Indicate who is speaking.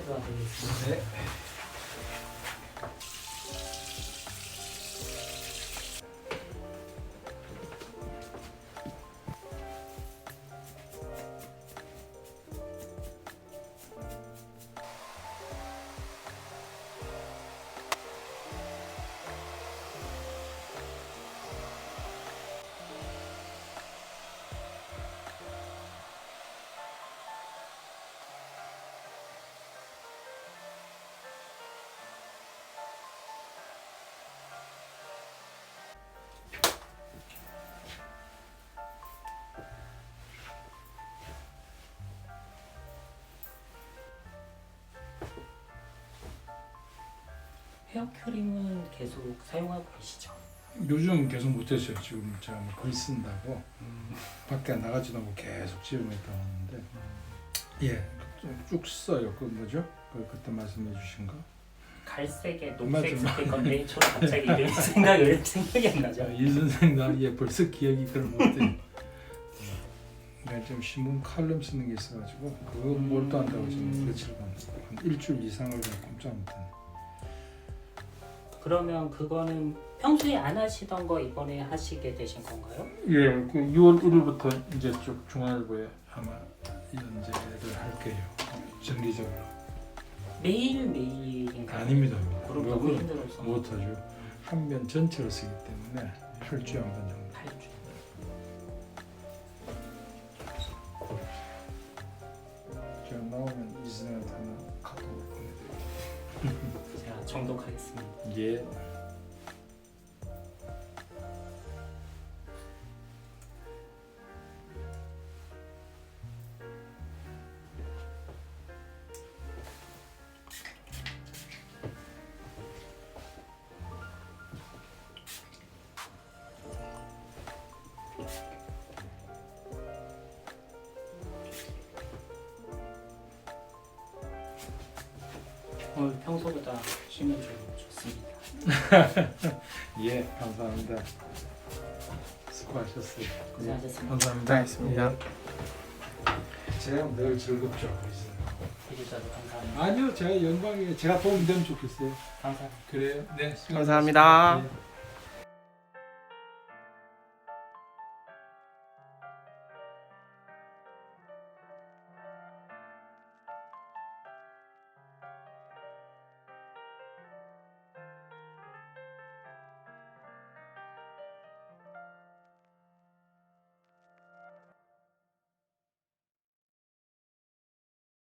Speaker 1: 도와드리겠습니다.
Speaker 2: 네.
Speaker 1: 헤어크림은 계속 사용하고 계시죠?
Speaker 2: 요즘 계속 못했어요. 지금 제가 글 쓴다고 밖에 나가지도 않고 계속 집에 있다 왔는데 쭉 써요. 그 뭐죠? 그때 말씀해 주신 거.
Speaker 1: 갈색에
Speaker 2: 맞아.
Speaker 1: 녹색색인 건데 저 갑자기 이름 생각이 안 나죠.
Speaker 2: 이 선생 나 벌써 기억이 그걸 못해. 내가 지금 신문 칼럼 쓰는 게 있어가지고 그거 뭘또 한다고 지금 며칠간 한 일주일 이상을 그냥 꼼짝 못했네.
Speaker 1: 그러면 그거는 평소에 안 하시던 거 이번에 하시게 되신 건가요?
Speaker 2: 예, 그 6월 1일부터 이제 쭉 중앙일보에 아마 연재를 할 거예요. 정기적으로.
Speaker 1: 매일인가요?
Speaker 2: 아닙니다.
Speaker 1: 그럼 너무 힘들어서
Speaker 2: 못하죠. 한 면 전체를 쓰기 때문에 8주에 한 번 정도.
Speaker 1: 8주.
Speaker 2: 제가 나오면 이선생한테 하나 카톡으로 보내드릴게요.
Speaker 1: 제가 정독하겠습니다.
Speaker 2: 예.
Speaker 1: 오늘 평소보다 힘이 좀 좋습니다.
Speaker 2: 예, 감사합니다. 수고하셨어요.
Speaker 1: 고생하셨습니다.
Speaker 2: 감사합니다.
Speaker 3: 알겠습니다.
Speaker 2: 제가 늘 즐겁죠.
Speaker 1: 해주셔서 감사합니다.
Speaker 2: 아니요, 제가 영광이에요. 제가 도움 되면 좋겠어요.
Speaker 1: 감사합니다.
Speaker 2: 그래요? 네,
Speaker 3: 감사합니다.
Speaker 2: 예.